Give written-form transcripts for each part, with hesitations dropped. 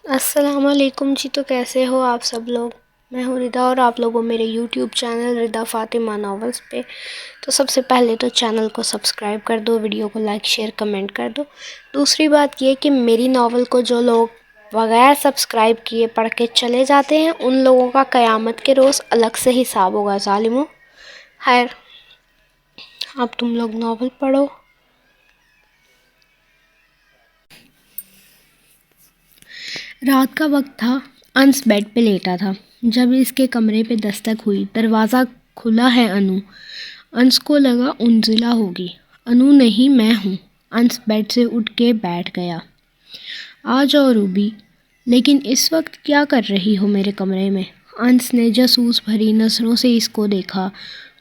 السلام علیکم جی، تو کیسے ہو آپ سب لوگ؟ میں ہوں ردا اور آپ لوگوں میرے یوٹیوب چینل ردا فاطمہ ناولز پہ. تو سب سے پہلے تو چینل کو سبسکرائب کر دو، ویڈیو کو لائک شیئر کمنٹ کر دو. دوسری بات یہ کہ میری ناول کو جو لوگ بغیر سبسکرائب کیے پڑھ کے چلے جاتے ہیں ان لوگوں کا قیامت کے روز الگ سے حساب ہوگا ظالموں. خیر، اب تم لوگ ناول پڑھو. رات کا وقت تھا. انس بیڈ پہ لیٹا تھا جب اس کے کمرے پہ دستک ہوئی. دروازہ کھلا ہے انو. انس کو لگا انزلہ ہوگی. انو نہیں، میں ہوں. انس بیڈ سے اٹھ کے بیٹھ گیا. آ جاؤ روبی. لیکن اس وقت کیا کر رہی ہو میرے کمرے میں؟ انس نے جاسوس بھری نظروں سے اس کو دیکھا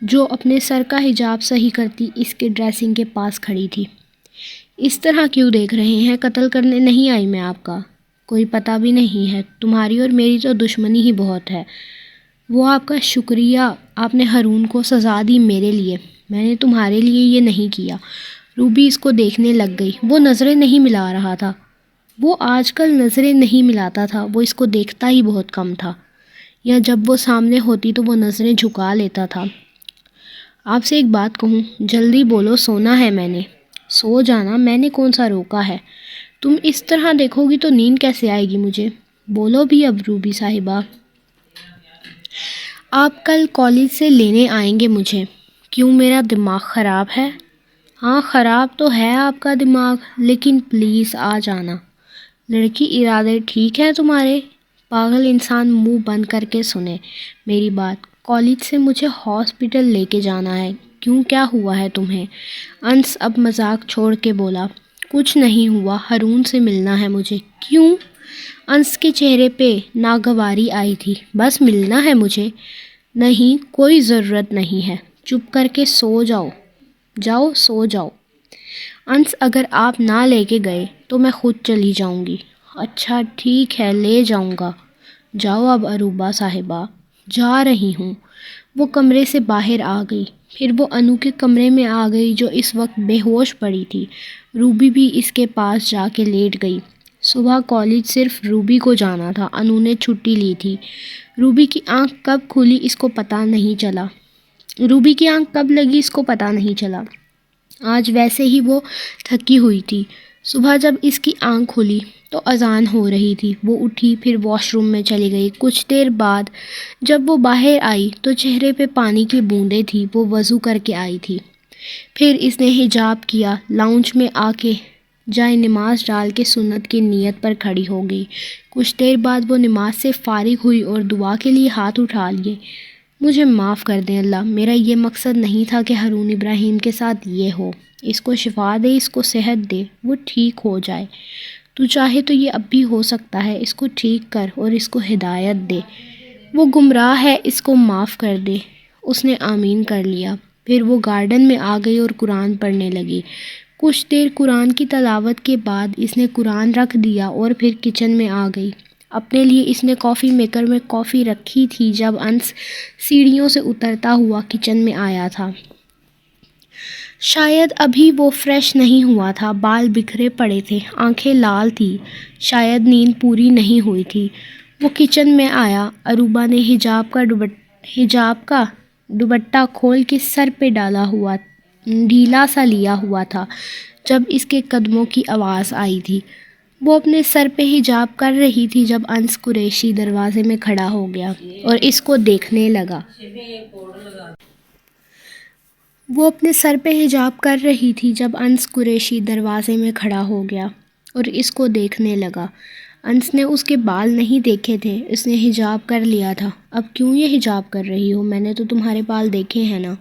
جو اپنے سر کا حجاب صحیح کرتی اس کے ڈریسنگ کے پاس کھڑی تھی. اس طرح کیوں دیکھ رہے ہیں؟ قتل کرنے نہیں آئی میں آپ کا. کوئی پتہ بھی نہیں ہے. تمہاری اور میری تو دشمنی ہی بہت ہے. وہ آپ کا شکریہ. آپ نے ہارون کو سزا دی میرے لیے. میں نے تمہارے لیے یہ نہیں کیا. روبی اس کو دیکھنے لگ گئی. وہ نظریں نہیں ملا رہا تھا. وہ آج کل نظریں نہیں ملاتا تھا. وہ اس کو دیکھتا ہی بہت کم تھا، یا جب وہ سامنے ہوتی تو وہ نظریں جھکا لیتا تھا. آپ سے ایک بات کہوں؟ جلدی بولو. سونا ہے میں نے. سو جانا. میں نے کون سا روکا ہے؟ تم اس طرح دیکھو گی تو نیند کیسے آئے گی مجھے؟ بولو بھی اب روبی صاحبہ. آپ کل کالج سے لینے آئیں گے مجھے. کیوں، میرا دماغ خراب ہے؟ ہاں خراب تو ہے آپ کا دماغ، لیکن پلیز آ جانا. لڑکی ارادے ٹھیک ہے تمہارے؟ پاگل انسان منہ بند کر کے سنے میری بات. کالج سے مجھے ہاسپٹل لے کے جانا ہے. کیوں، کیا ہوا ہے تمہیں؟ انس اب مذاق چھوڑ کے بولا. کچھ نہیں ہوا. ہارون سے ملنا ہے مجھے. کیوں؟ انس کے چہرے پہ ناگواری آئی تھی. بس ملنا ہے مجھے. نہیں، کوئی ضرورت نہیں ہے. چپ کر کے سو جاؤ. جاؤ سو جاؤ. انس اگر آپ نہ لے کے گئے تو میں خود چلی جاؤں گی. اچھا ٹھیک ہے، لے جاؤں گا. جاؤ اب اروبہ صاحبہ. جا رہی ہوں. وہ کمرے سے باہر آ گئی. پھر وہ انو کے کمرے میں آ گئی جو اس وقت بے ہوش پڑی تھی. روبی بھی اس کے پاس جا کے لیٹ گئی. صبح کالج صرف روبی کو جانا تھا. انو نے چھٹی لی تھی. روبی کی آنکھ کب کھلی اس کو پتہ نہیں چلا. روبی کی آنکھ کب لگی اس کو پتہ نہیں چلا. آج ویسے ہی وہ تھکی ہوئی تھی. صبح جب اس کی آنکھ کھلی تو اذان ہو رہی تھی. وہ اٹھی، پھر واش روم میں چلی گئی. کچھ دیر بعد جب وہ باہر آئی تو چہرے پہ پانی کی بوندیں تھی. وہ وضو کر کے آئی تھی. پھر اس نے حجاب کیا. لاؤنج میں آ کے جائے نماز ڈال کے سنت کی نیت پر کھڑی ہو گئی. کچھ دیر بعد وہ نماز سے فارغ ہوئی اور دعا کے لیے ہاتھ اٹھا لیے. مجھے معاف کر دیں اللہ. میرا یہ مقصد نہیں تھا کہ ہارون ابراہیم کے ساتھ یہ ہو. اس کو شفا دے، اس کو صحت دے، وہ ٹھیک ہو جائے. تو چاہے تو یہ اب بھی ہو سکتا ہے. اس کو ٹھیک کر اور اس کو ہدایت دے. وہ گمراہ ہے، اس کو معاف کر دے. اس نے آمین کر لیا. پھر وہ گارڈن میں آ گئی اور قرآن پڑھنے لگی. کچھ دیر قرآن کی تلاوت کے بعد اس نے قرآن رکھ دیا اور پھر کچن میں آ گئی. اپنے لیے اس نے کافی میکر میں کافی رکھی تھی جب انس سیڑھیوں سے اترتا ہوا کچن میں آیا تھا. شاید ابھی وہ فریش نہیں ہوا تھا. بال بکھرے پڑے تھے، آنکھیں لال تھی. شاید نیند پوری نہیں ہوئی تھی. وہ کچن میں آیا. اروبہ نے حجاب کا دوپٹہ کھول کے سر پہ ڈھیلا سا لیا ہوا تھا جب اس کے قدموں کی آواز آئی تھی. وہ اپنے سر پہ حجاب کر رہی تھی جب انس قریشی دروازے میں کھڑا ہو گیا اور اس کو دیکھنے لگا. وہ اپنے سر پہ حجاب کر رہی تھی جب انس قریشی دروازے میں کھڑا ہو گیا اور اس کو دیکھنے لگا. انس نے اس کے بال نہیں دیکھے تھے. اس نے حجاب کر لیا تھا. اب کیوں یہ حجاب کر رہی ہو؟ میں نے تو تمہارے بال دیکھے ہیں نا.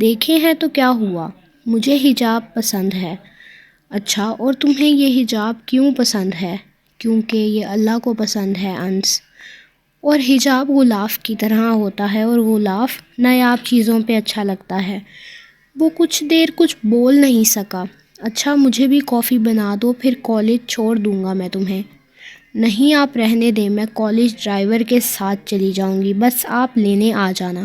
دیکھے ہیں تو کیا ہوا؟ مجھے حجاب پسند ہے. اچھا، اور تمہیں یہ حجاب کیوں پسند ہے؟ کیونکہ یہ اللہ کو پسند ہے انس. اور حجاب غلاف کی طرح ہوتا ہے اور غلاف نایاب چیزوں پہ اچھا لگتا ہے. وہ کچھ دیر کچھ بول نہیں سکا. اچھا مجھے بھی کافی بنا دو، پھر کالج چھوڑ دوں گا میں تمہیں. نہیں، آپ رہنے دیں. میں کالج ڈرائیور کے ساتھ چلی جاؤں گی. بس آپ لینے آ جانا.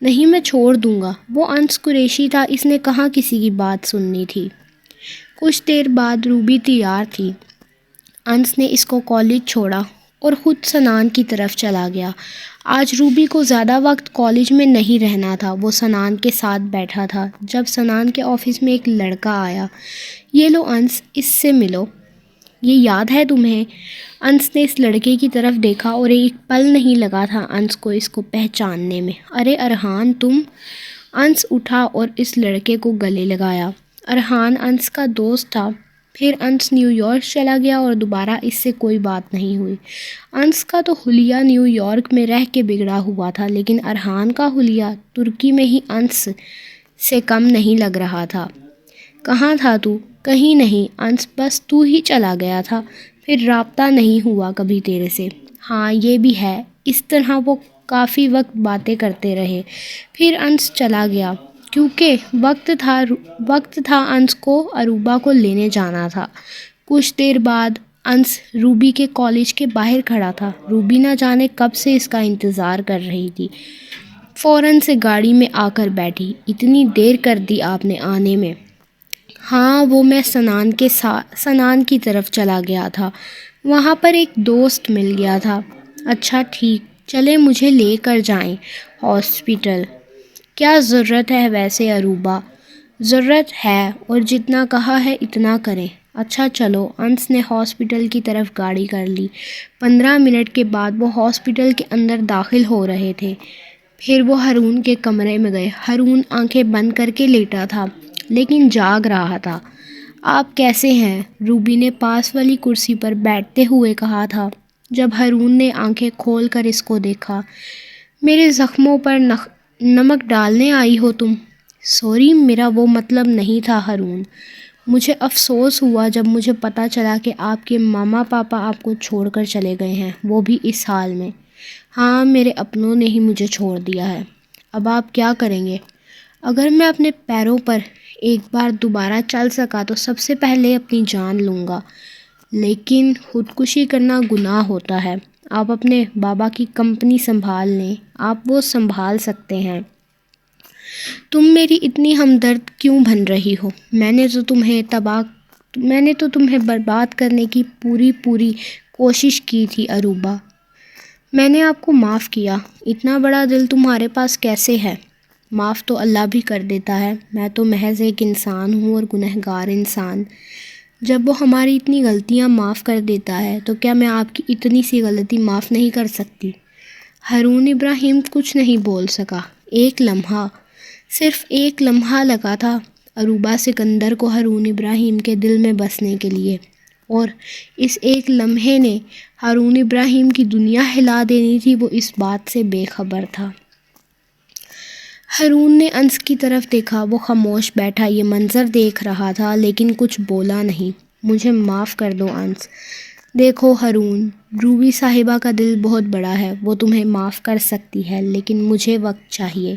نہیں، میں چھوڑ دوں گا. وہ انس قریشی تھا. اس نے کہاں کسی کی بات سننی تھی. کچھ دیر بعد روبی تیار تھی. انس نے اس کو کالج چھوڑا اور خود سنان کی طرف چلا گیا۔ آج روبی کو زیادہ وقت کالج میں نہیں رہنا تھا، وہ سنان کے ساتھ بیٹھا تھا جب سنان کے آفس میں ایک لڑکا آیا۔ یہ لو انس، اس سے ملو، یہ یاد ہے تمہیں؟ انس نے اس لڑکے کی طرف دیکھا اور ایک پل نہیں لگا تھا انس کو اس کو پہچاننے میں۔ ارے ارحان تم! انس اٹھا اور اس لڑکے کو گلے لگایا۔ ارحان انس کا دوست تھا۔ پھر انس نیو یارک چلا گیا اور دوبارہ اس سے کوئی بات نہیں ہوئی۔ انس کا تو حلیہ نیو یارک میں رہ کے بگڑا ہوا تھا، لیکن ارحان کا حلیہ ترکی میں ہی انس سے کم نہیں لگ رہا تھا۔ کہاں تھا تو؟ کہیں نہیں انس، بس تو ہی چلا گیا تھا، پھر رابطہ نہیں ہوا کبھی تیرے سے۔ ہاں یہ بھی ہے۔ اس طرح وہ کافی وقت باتیں کرتے رہے، پھر انس چلا گیا کیونکہ وقت تھا انس کو اروبا کو لینے جانا تھا۔ کچھ دیر بعد انس روبی کے کالج کے باہر کھڑا تھا۔ روبی نہ جانے کب سے اس کا انتظار کر رہی تھی، فوراً سے گاڑی میں آ کر بیٹھی۔ اتنی دیر کر دی آپ نے آنے میں؟ ہاں وہ میں سنان کی طرف چلا گیا تھا، وہاں پر ایک دوست مل گیا تھا۔ اچھا ٹھیک، چلے مجھے لے کر جائیں ہاسپٹل۔ کیا ضرورت ہے ویسے اروبا؟ ضرورت ہے، اور جتنا کہا ہے اتنا کریں۔ اچھا چلو۔ انس نے ہاسپٹل کی طرف گاڑی کر لی۔ 15 منٹ کے بعد وہ ہاسپٹل کے اندر داخل ہو رہے تھے۔ پھر وہ ہارون کے کمرے میں گئے۔ ہارون آنکھیں بند کر کے لیٹا تھا لیکن جاگ رہا تھا۔ آپ کیسے ہیں؟ روبی نے پاس والی کرسی پر بیٹھتے ہوئے کہا تھا جب ہارون نے آنکھیں کھول کر اس کو دیکھا۔ میرے زخموں پر نمک ڈالنے آئی ہو تم؟ سوری، میرا وہ مطلب نہیں تھا ہارون۔ مجھے افسوس ہوا جب مجھے پتہ چلا کہ آپ کے ماما پاپا آپ کو چھوڑ کر چلے گئے ہیں، وہ بھی اس حال میں۔ ہاں میرے اپنوں نے ہی مجھے چھوڑ دیا ہے۔ اب آپ کیا کریں گے؟ اگر میں اپنے پیروں پر ایک بار دوبارہ چل سکا تو سب سے پہلے اپنی جان لوں گا، لیکن خودکشی کرنا گناہ ہوتا ہے۔ آپ اپنے بابا کی کمپنی سنبھال لیں، آپ وہ سنبھال سکتے ہیں۔ تم میری اتنی ہمدرد کیوں بن رہی ہو؟ میں نے تو تمہیں برباد کرنے کی پوری کوشش کی تھی اروبا۔ میں نے آپ کو معاف کیا۔ اتنا بڑا دل تمہارے پاس کیسے ہے؟ معاف تو اللہ بھی کر دیتا ہے، میں تو محض ایک انسان ہوں اور گنہگار انسان۔ جب وہ ہماری اتنی غلطیاں معاف کر دیتا ہے تو کیا میں آپ کی اتنی سی غلطی معاف نہیں کر سکتی؟ ہارون ابراہیم کچھ نہیں بول سکا۔ ایک لمحہ، صرف ایک لمحہ لگا تھا اروبا سکندر کو ہارون ابراہیم کے دل میں بسنے کے لیے، اور اس ایک لمحے نے ہارون ابراہیم کی دنیا ہلا دینی تھی، وہ اس بات سے بے خبر تھا۔ ہارون نے انس کی طرف دیکھا، وہ خاموش بیٹھا یہ منظر دیکھ رہا تھا لیکن کچھ بولا نہیں۔ مجھے معاف کر دو انس۔ دیکھو ہارون، روبی صاحبہ کا دل بہت بڑا ہے، وہ تمہیں معاف کر سکتی ہے، لیکن مجھے وقت چاہیے۔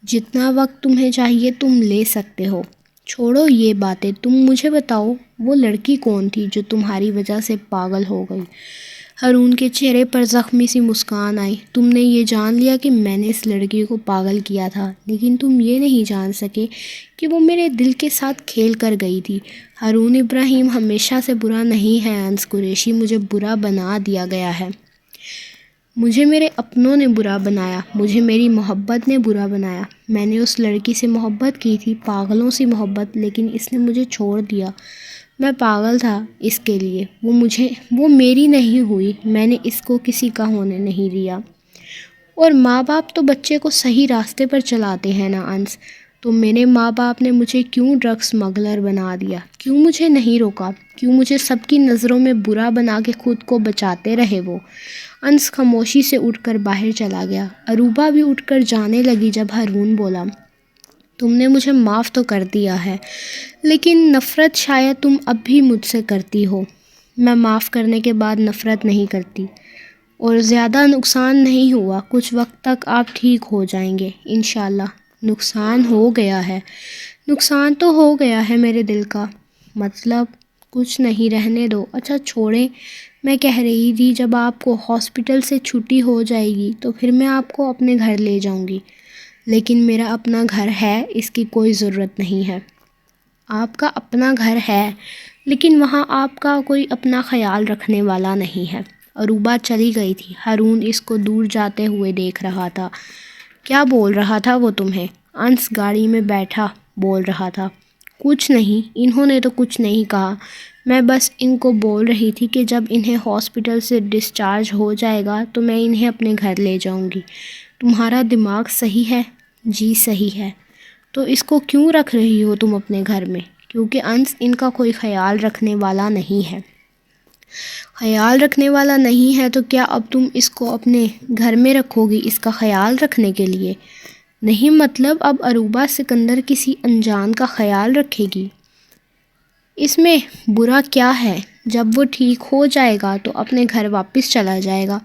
جتنا وقت تمہیں چاہیے تم لے سکتے ہو۔ چھوڑو یہ باتیں، تم مجھے بتاؤ وہ لڑکی کون تھی جو تمہاری وجہ سے پاگل ہو گئی؟ ہارون کے چہرے پر زخمی سی مسکان آئی۔ تم نے یہ جان لیا کہ میں نے اس لڑکی کو پاگل کیا تھا، لیکن تم یہ نہیں جان سکے کہ وہ میرے دل کے ساتھ کھیل کر گئی تھی۔ ہارون ابراہیم ہمیشہ سے برا نہیں ہے انس قریشی، مجھے برا بنا دیا گیا ہے۔ مجھے میرے اپنوں نے برا بنایا، مجھے میری محبت نے برا بنایا۔ میں نے اس لڑکی سے محبت کی تھی، پاگلوں سی محبت، لیکن اس نے مجھے چھوڑ دیا۔ میں پاگل تھا اس کے لیے، وہ میری نہیں ہوئی، میں نے اس کو کسی کا ہونے نہیں دیا۔ اور ماں باپ تو بچے کو صحیح راستے پر چلاتے ہیں نا انس، تو میرے ماں باپ نے مجھے کیوں ڈرگ اسمگلر بنا دیا؟ کیوں مجھے نہیں روکا؟ کیوں مجھے سب کی نظروں میں برا بنا کے خود کو بچاتے رہے وہ؟ انس خاموشی سے اٹھ کر باہر چلا گیا۔ اروبا بھی اٹھ کر جانے لگی جب ہارون بولا، تم نے مجھے معاف تو کر دیا ہے، لیکن نفرت شاید تم اب بھی مجھ سے کرتی ہو۔ میں معاف کرنے کے بعد نفرت نہیں کرتی، اور زیادہ نقصان نہیں ہوا، کچھ وقت تک آپ ٹھیک ہو جائیں گے انشاءاللہ۔ نقصان ہو گیا ہے، نقصان تو ہو گیا ہے میرے دل کا، مطلب کچھ نہیں، رہنے دو۔ اچھا چھوڑیں، میں کہہ رہی تھی جب آپ کو ہاسپٹل سے چھٹی ہو جائے گی تو پھر میں آپ کو اپنے گھر لے جاؤں گی، لیکن میرا اپنا گھر ہے، اس کی کوئی ضرورت نہیں ہے۔ آپ کا اپنا گھر ہے، لیکن وہاں آپ کا کوئی اپنا خیال رکھنے والا نہیں ہے۔ عروبہ چلی گئی تھی۔ ہارون اس کو دور جاتے ہوئے دیکھ رہا تھا۔ کیا بول رہا تھا وہ تمہیں؟ انس گاڑی میں بیٹھا بول رہا تھا۔ کچھ نہیں، انہوں نے تو کچھ نہیں کہا، میں بس ان کو بول رہی تھی کہ جب انہیں ہاسپٹل سے ڈسچارج ہو جائے گا تو میں انہیں اپنے گھر لے جاؤں گی۔ تمہارا دماغ صحیح ہے؟ جی صحیح ہے۔ تو اس کو کیوں رکھ رہی ہو تم اپنے گھر میں؟ کیونکہ انس ان کا کوئی خیال رکھنے والا نہیں ہے۔ خیال رکھنے والا نہیں ہے تو کیا اب تم اس کو اپنے گھر میں رکھو گی اس کا خیال رکھنے کے لیے؟ نہیں، مطلب اب عروبہ سکندر کسی انجان کا خیال رکھے گی؟ اس میں برا کیا ہے؟ جب وہ ٹھیک ہو جائے گا تو اپنے گھر واپس چلا جائے گا۔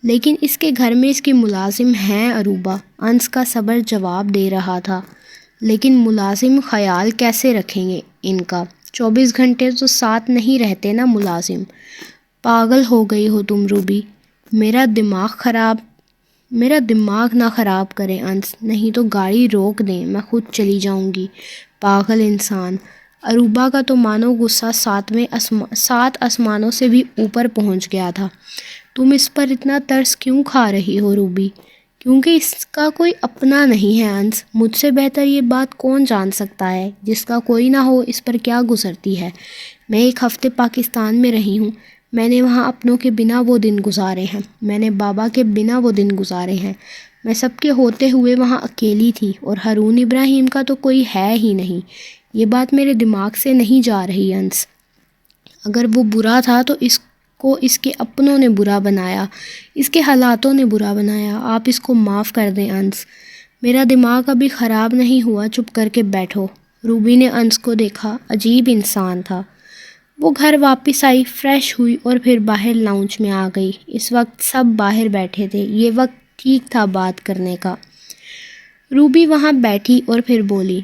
لیکن اس کے گھر میں اس کی ملازم ہیں عروبہ، انس کا صبر جواب دے رہا تھا۔ لیکن ملازم خیال کیسے رکھیں گے ان کا؟ 24 گھنٹے تو ساتھ نہیں رہتے نا ملازم۔ پاگل ہو گئی ہو تم روبی، میرا دماغ نہ خراب کریں انس، نہیں تو گاڑی روک دیں، میں خود چلی جاؤں گی۔ پاگل انسان۔ عروبہ کا تو مانو غصہ 7 آسمانوں سے بھی اوپر پہنچ گیا تھا۔ تم اس پر اتنا ترس کیوں کھا رہی ہو روبی؟ کیونکہ اس کا کوئی اپنا نہیں ہے انس۔ مجھ سے بہتر یہ بات کون جان سکتا ہے؟ جس کا کوئی نہ ہو اس پر کیا گزرتی ہے؟ میں 1 ہفتے پاکستان میں رہی ہوں، میں نے وہاں اپنوں کے بنا وہ دن گزارے ہیں، میں نے بابا کے بنا وہ دن گزارے ہیں، میں سب کے ہوتے ہوئے وہاں اکیلی تھی، اور ہارون ابراہیم کا تو کوئی ہے ہی نہیں۔ یہ بات میرے دماغ سے نہیں جا رہی انس۔ اگر وہ برا تھا تو اس کو اس کے اپنوں نے برا بنایا، اس کے حالاتوں نے برا بنایا۔ آپ اس کو معاف کر دیں انس، میرا دماغ ابھی خراب نہیں ہوا، چپ کر کے بیٹھو۔ روبی نے انس کو دیکھا، عجیب انسان تھا۔ وہ گھر واپس آئی، فریش ہوئی اور پھر باہر لاؤنج میں آ گئی۔ اس وقت سب باہر بیٹھے تھے، یہ وقت ٹھیک تھا بات کرنے کا۔ روبی وہاں بیٹھی اور پھر بولی،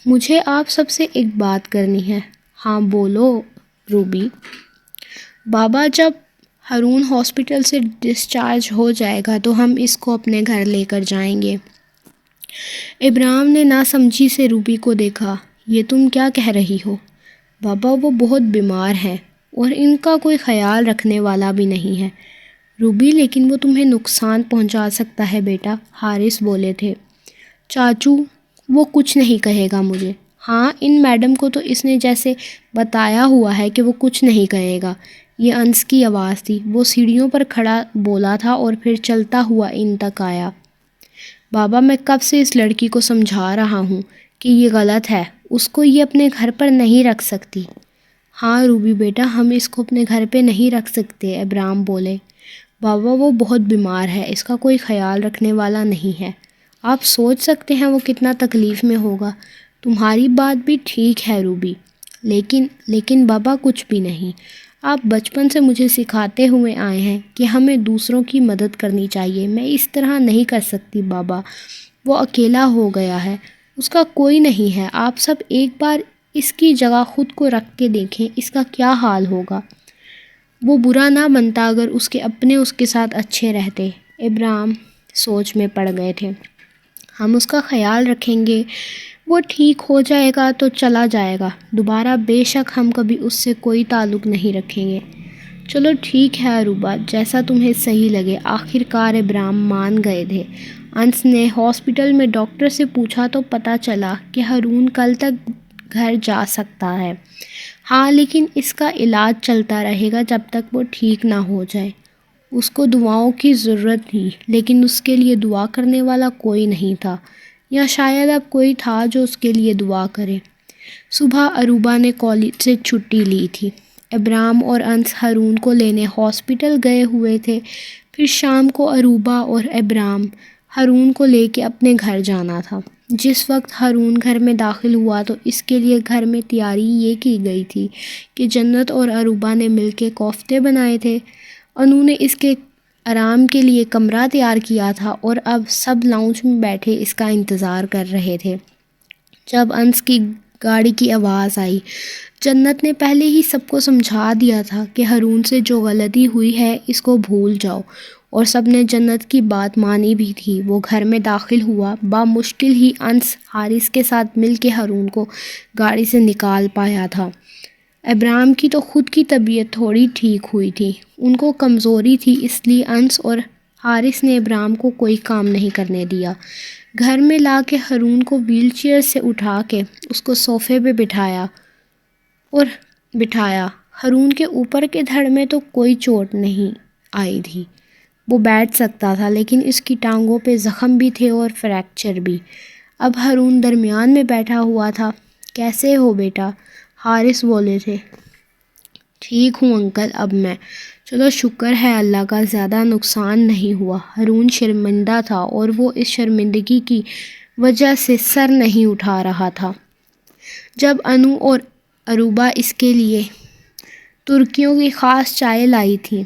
مجھے آپ سب سے ایک بات کرنی ہے۔ ہاں بولو روبی۔ بابا جب ہارون ہاسپٹل سے ڈسچارج ہو جائے گا تو ہم اس کو اپنے گھر لے کر جائیں گے۔ ابراہیم نے ناسمجھی سے روبی کو دیکھا۔ یہ تم کیا کہہ رہی ہو؟ بابا وہ بہت بیمار ہیں اور ان کا کوئی خیال رکھنے والا بھی نہیں ہے۔ روبی لیکن وہ تمہیں نقصان پہنچا سکتا ہے بیٹا، حارث بولے تھے۔ چاچو وہ کچھ نہیں کہے گا مجھے۔ ہاں ان میڈم کو تو اس نے جیسے بتایا ہوا ہے کہ وہ کچھ نہیں کہے گا۔ یہ انس کی آواز تھی، وہ سیڑھیوں پر کھڑا بولا تھا اور پھر چلتا ہوا ان تک آیا۔ بابا میں کب سے اس لڑکی کو سمجھا رہا ہوں کہ یہ غلط ہے، اس کو یہ اپنے گھر پر نہیں رکھ سکتی۔ ہاں روبی بیٹا ہم اس کو اپنے گھر پہ نہیں رکھ سکتے، ابراہیم بولے۔ بابا وہ بہت بیمار ہے، اس کا کوئی خیال رکھنے والا نہیں ہے۔ آپ سوچ سکتے ہیں وہ کتنا تکلیف میں ہوگا۔ تمہاری بات بھی ٹھیک ہے روبی، لیکن بابا کچھ بھی نہیں۔ آپ بچپن سے مجھے سکھاتے ہوئے آئے ہیں کہ ہمیں دوسروں کی مدد کرنی چاہیے، میں اس طرح نہیں کر سکتی بابا۔ وہ اکیلا ہو گیا ہے، اس کا کوئی نہیں ہے۔ آپ سب ایک بار اس کی جگہ خود کو رکھ کے دیکھیں، اس کا کیا حال ہوگا۔ وہ برا نہ بنتا اگر اس کے اپنے اس کے ساتھ اچھے رہتے۔ ابراہیم سوچ میں پڑ گئے تھے۔ ہم اس کا خیال رکھیں گے، وہ ٹھیک ہو جائے گا تو چلا جائے گا دوبارہ، بے شک ہم کبھی اس سے کوئی تعلق نہیں رکھیں گے۔ چلو ٹھیک ہے عروبہ، جیسا تمہیں صحیح لگے۔ آخر کار ابراہیم مان گئے تھے۔ انس نے ہاسپٹل میں ڈاکٹر سے پوچھا تو پتہ چلا کہ ہارون کل تک گھر جا سکتا ہے۔ ہاں لیکن اس کا علاج چلتا رہے گا جب تک وہ ٹھیک نہ ہو جائے۔ اس کو دعاؤں کی ضرورت تھی لیکن اس کے لیے دعا کرنے والا کوئی نہیں تھا، یا شاید اب کوئی تھا جو اس کے لیے دعا کرے۔ صبح عروبہ نے کالج سے چھٹی لی تھی۔ ابراہیم اور انس ہارون کو لینے ہاسپٹل گئے ہوئے تھے۔ پھر شام کو عروبہ اور ابراہیم ہارون کو لے کے اپنے گھر جانا تھا۔ جس وقت ہارون گھر میں داخل ہوا تو اس کے لیے گھر میں تیاری یہ کی گئی تھی کہ جنت اور عروبہ نے مل کے کوفتے بنائے تھے۔ انہوں نے اس کے آرام کے لیے کمرہ تیار کیا تھا اور اب سب لاؤنج میں بیٹھے اس کا انتظار کر رہے تھے۔ جب انس کی گاڑی کی آواز آئی، جنت نے پہلے ہی سب کو سمجھا دیا تھا کہ ہارون سے جو غلطی ہوئی ہے اس کو بھول جاؤ، اور سب نے جنت کی بات مانی بھی تھی۔ وہ گھر میں داخل ہوا، بامشکل ہی انس حارث کے ساتھ مل کے ہارون کو گاڑی سے نکال پایا تھا۔ ابرام کی تو خود کی طبیعت تھوڑی ٹھیک ہوئی تھی، ان کو کمزوری تھی، اس لیے انس اور حارث نے ابرام کو کوئی کام نہیں کرنے دیا۔ گھر میں لا کے ہارون کو ویل چیئر سے اٹھا کے اس کو صوفے پہ بٹھایا۔ ہارون کے اوپر کے دھڑ میں تو کوئی چوٹ نہیں آئی تھی، وہ بیٹھ سکتا تھا، لیکن اس کی ٹانگوں پہ زخم بھی تھے اور فریکچر بھی۔ اب ہارون درمیان میں بیٹھا ہوا تھا۔ کیسے ہو بیٹا؟ حارث بولے تھے۔ ٹھیک ہوں انکل اب میں۔ چلو شکر ہے اللہ کا، زیادہ نقصان نہیں ہوا۔ ہارون شرمندہ تھا اور وہ اس شرمندگی کی وجہ سے سر نہیں اٹھا رہا تھا۔ جب انو اور اروبا اس کے لیے ترکیوں کی خاص چائے لائی تھی،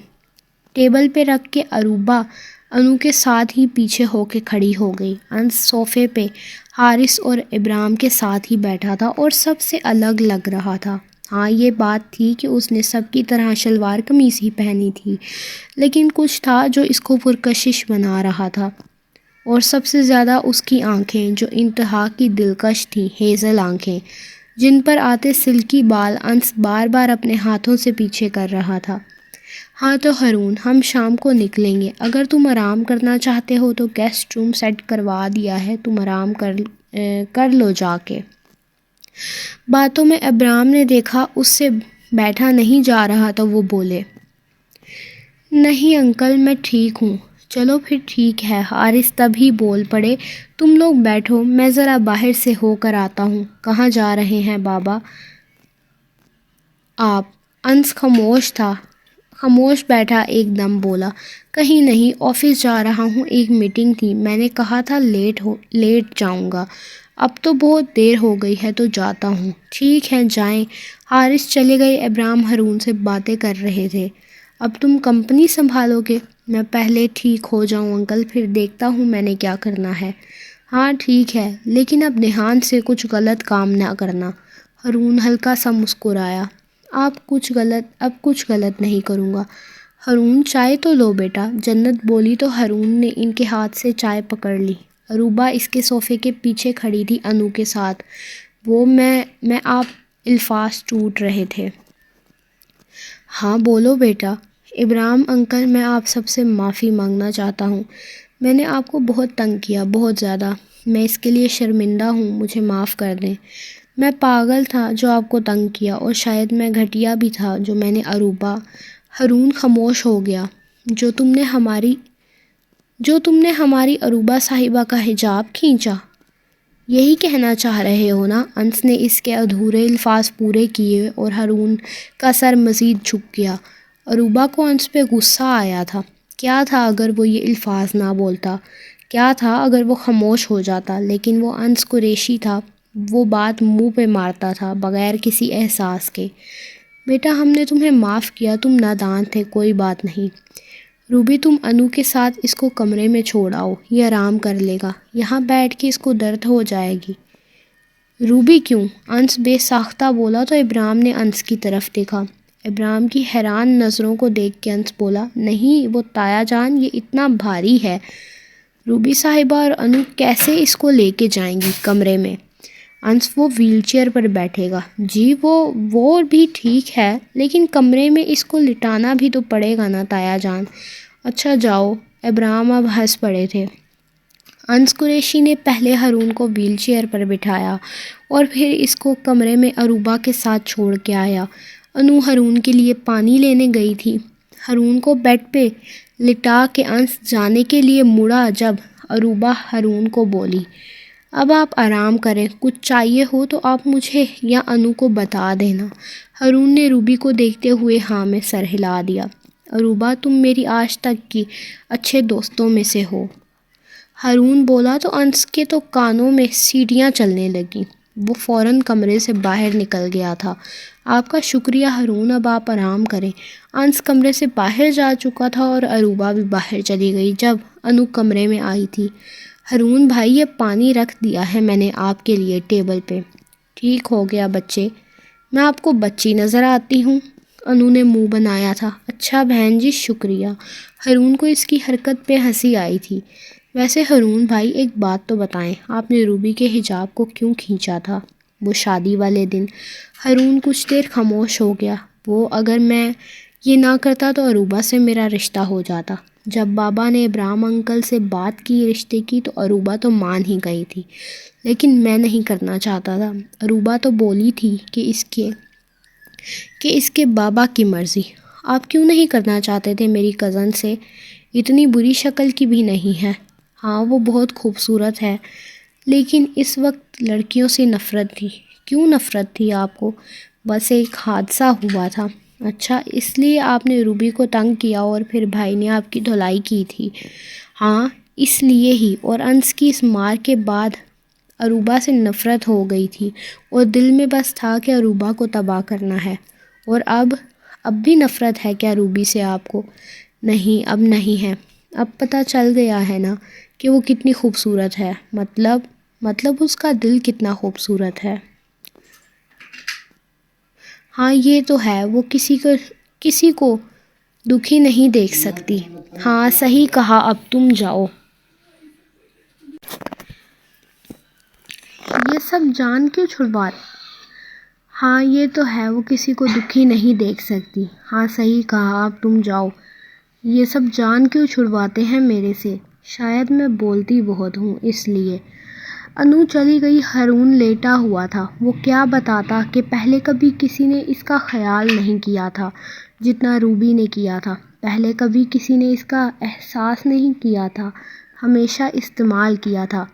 ٹیبل پہ رکھ کے اروبا انو کے ساتھ ہی پیچھے ہو کے کھڑی ہو گئی۔ انس صوفے پہ حارث اور ابرام کے ساتھ ہی بیٹھا تھا اور سب سے الگ لگ رہا تھا۔ ہاں یہ بات تھی کہ اس نے سب کی طرح شلوار قمیص ہی پہنی تھی، لیکن کچھ تھا جو اس کو پرکشش بنا رہا تھا، اور سب سے زیادہ اس کی آنکھیں جو انتہا کی دلکش تھیں، ہیزل آنکھیں جن پر آتے سلکی بال انس بار بار اپنے ہاتھوں سے پیچھے کر رہا تھا۔ ہاں تو ہارون، ہم شام کو نکلیں گے، اگر تم آرام کرنا چاہتے ہو تو گیسٹ روم سیٹ کروا دیا ہے، تم آرام کر لو جا کے۔ باتوں میں ابرام نے دیکھا اس سے بیٹھا نہیں جا رہا تو وہ بولے، نہیں انکل میں ٹھیک ہوں۔ چلو پھر ٹھیک ہے۔ حارث تب ہی بول پڑے، تم لوگ بیٹھو، میں ذرا باہر سے ہو کر آتا ہوں۔ کہاں جا رہے ہیں بابا آپ؟ انس خاموش بیٹھا ایک دم بولا، کہیں نہیں، آفس جا رہا ہوں، ایک میٹنگ تھی، میں نے کہا تھا لیٹ جاؤں گا، اب تو بہت دیر ہو گئی ہے تو جاتا ہوں۔ ٹھیک ہے جائیں۔ حارث چلے گئے۔ ابرام ہارون سے باتیں کر رہے تھے۔ اب تم کمپنی سنبھالو گے؟ میں پہلے ٹھیک ہو جاؤں انکل، پھر دیکھتا ہوں میں نے کیا کرنا ہے۔ ہاں ٹھیک ہے، لیکن اب دھیان سے کچھ غلط کام نہ کرنا۔ ہارون ہلکا سا مسکرایا، اب کچھ غلط نہیں کروں گا۔ ہارون چائے تو لو بیٹا، جنت بولی تو ہارون نے ان کے ہاتھ سے چائے پکڑ لی۔ اروبا اس کے صوفے کے پیچھے کھڑی تھی انو کے ساتھ۔ وہ میں آپ الفاظ ٹوٹ رہے تھے۔ ہاں بولو بیٹا۔ ابرام انکل، میں آپ سب سے معافی مانگنا چاہتا ہوں، میں نے آپ کو بہت تنگ کیا، بہت زیادہ، میں اس کے لیے شرمندہ ہوں، مجھے معاف کر دیں۔ میں پاگل تھا جو آپ کو تنگ کیا، اور شاید میں گھٹیا بھی تھا جو میں نے اروبا۔ ہارون خاموش ہو گیا۔ جو تم نے ہماری اروبا صاحبہ کا حجاب کھینچا، یہی کہنا چاہ رہے ہو نا؟ انس نے اس کے ادھورے الفاظ پورے کیے اور ہارون کا سر مزید جھک گیا۔ اروبا کو انس پہ غصہ آیا تھا۔ کیا تھا اگر وہ یہ الفاظ نہ بولتا؟ کیا تھا اگر وہ خاموش ہو جاتا؟ لیکن وہ انس قریشی تھا، وہ بات منہ پہ مارتا تھا بغیر کسی احساس کے۔ بیٹا ہم نے تمہیں معاف کیا، تم نادان تھے، کوئی بات نہیں۔ روبی تم انو کے ساتھ اس کو کمرے میں چھوڑ آؤ، یہ آرام کر لے گا، یہاں بیٹھ کے اس کو درد ہو جائے گی۔ روبی کیوں؟ انس بے ساختہ بولا تو ابرام نے انس کی طرف دیکھا۔ ابرام کی حیران نظروں کو دیکھ کے انس بولا، نہیں وہ تایا جان، یہ اتنا بھاری ہے، روبی صاحبہ اور انو کیسے اس کو لے کے جائیں گی کمرے میں؟ انس وہ ویل چیئر پر بیٹھے گا۔ جی وہ بھی ٹھیک ہے، لیکن کمرے میں اس کو لٹانا بھی تو پڑے گا نا تایا جان۔ اچھا جاؤ۔ ابرام اب ہنس پڑے تھے۔ انس قریشی نے پہلے ہارون کو ویل چیئر پر بٹھایا اور پھر اس کو کمرے میں اروبا کے ساتھ چھوڑ کے آیا۔ انو ہارون کے لیے پانی لینے گئی تھی۔ ہارون کو بیڈ پہ لٹا کے انس جانے کے لیے مڑا جب اروبا ہارون کو بولی، اب آپ آرام کریں، کچھ چاہیے ہو تو آپ مجھے یا انو کو بتا دینا۔ ہارون نے روبی کو دیکھتے ہوئے ہاں میں سر ہلا دیا۔ اروبا تم میری آج تک کی اچھے دوستوں میں سے ہو، ہارون بولا تو انس کے تو کانوں میں سیٹیاں چلنے لگیں۔ وہ فوراً کمرے سے باہر نکل گیا تھا۔ آپ کا شکریہ ہارون، اب آپ آرام کریں۔ انس کمرے سے باہر جا چکا تھا اور اروبا بھی باہر چلی گئی جب انو کمرے میں آئی تھی۔ ہارون بھائی یہ پانی رکھ دیا ہے میں نے آپ کے لیے ٹیبل پہ۔ ٹھیک ہو گیا بچے، میں آپ کو بچی نظر آتی ہوں؟ انو نے منہ بنایا تھا۔ اچھا بہن جی شکریہ۔ ہارون کو اس کی حرکت پہ ہنسی آئی تھی۔ ویسے ہارون بھائی ایک بات تو بتائیں، آپ نے روبی کے حجاب کو کیوں کھینچا تھا؟ وہ شادی والے دن۔ ہارون کچھ دیر خاموش ہو گیا۔ وہ اگر میں یہ نہ کرتا تو عروبہ سے میرا رشتہ ہو جاتا۔ جب بابا نے ابراہیم انکل سے بات کی رشتے کی تو عروبہ تو مان ہی گئی تھی، لیکن میں نہیں کرنا چاہتا تھا۔ عروبہ تو بولی تھی کہ اس کے بابا کی مرضی۔ آپ کیوں نہیں کرنا چاہتے تھے میری کزن سے؟ اتنی بری شکل کی بھی نہیں ہے۔ ہاں وہ بہت خوبصورت ہے، لیکن اس وقت لڑکیوں سے نفرت تھی۔ کیوں نفرت تھی آپ کو؟ بس ایک حادثہ ہوا تھا۔ اچھا، اس لیے آپ نے روبی کو تنگ کیا اور پھر بھائی نے آپ کی دھلائی کی تھی؟ ہاں اس لیے ہی، اور انس کی اس مار کے بعد عروبہ سے نفرت ہو گئی تھی، اور دل میں بس تھا کہ عروبہ کو تباہ کرنا ہے۔ اور اب بھی نفرت ہے کیا روبی سے آپ کو؟ نہیں، اب نہیں ہے۔ اب پتہ چل گیا ہے نا کہ وہ کتنی خوبصورت ہے، مطلب اس کا دل کتنا خوبصورت ہے۔ ہاں یہ تو ہے، وہ کسی کو دکھی نہیں دیکھ سکتی۔ ہاں صحیح کہا، اب تم جاؤ۔ یہ سب جان کیوں چھڑوا؟ ہاں یہ تو ہے، وہ کسی کو دکھی نہیں دیکھ سکتی۔ ہاں صحیح کہا، اب تم جاؤ۔ یہ سب جان کیوں چھڑواتے ہیں میرے سے؟ شاید میں بولتی بہت ہوں اس لیے۔ انو چلی گئی۔ ہارون لیٹا ہوا تھا۔ وہ کیا بتاتا کہ پہلے کبھی کسی نے اس کا خیال نہیں کیا تھا جتنا روبی نے کیا تھا۔ پہلے کبھی کسی نے اس کا احساس نہیں کیا تھا، ہمیشہ استعمال کیا تھا۔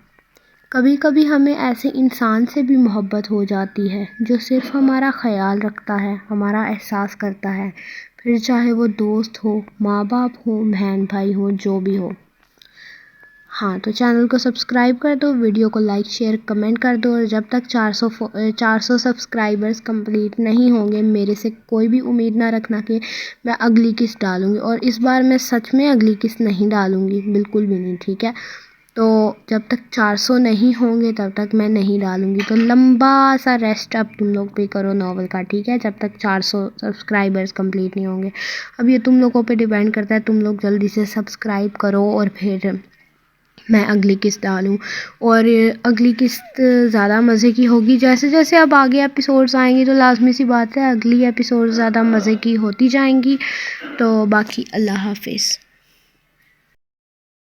کبھی کبھی ہمیں ایسے انسان سے بھی محبت ہو جاتی ہے جو صرف ہمارا خیال رکھتا ہے، ہمارا احساس کرتا ہے، پھر چاہے وہ دوست ہو، ماں باپ ہو، بہن بھائی ہو، جو بھی ہو۔ ہاں تو چینل کو سبسکرائب کر دو، ویڈیو کو لائک شیئر کمنٹ کر دو، اور جب تک 400 سبسکرائبرز کمپلیٹ نہیں ہوں گے میرے سے کوئی بھی امید نہ رکھنا کہ میں اگلی قسط ڈالوں گی، اور اس بار میں سچ میں اگلی قسط نہیں ڈالوں گی، بالکل بھی نہیں، ٹھیک ہے؟ تو جب تک 400 نہیں ہوں گے تب تک میں نہیں ڈالوں گی۔ تو لمبا سا ریسٹ اب تم لوگ بھی کرو ناول کا، ٹھیک ہے؟ جب تک 400 سبسکرائبرز کمپلیٹ نہیں ہوں گے۔ اب یہ تم لوگوں پہ ڈیپینڈ کرتا ہے، تم لوگ جلدی سے سبسکرائب کرو اور پھر میں اگلی قسط ڈالوں، اور اگلی قسط زیادہ مزے کی ہوگی۔ جیسے جیسے اب آگے ایپیسوڈز آئیں گی تو لازمی سی بات ہے اگلی ایپیسوڈ زیادہ مزے کی ہوتی جائیں گی۔ تو باقی اللہ حافظ۔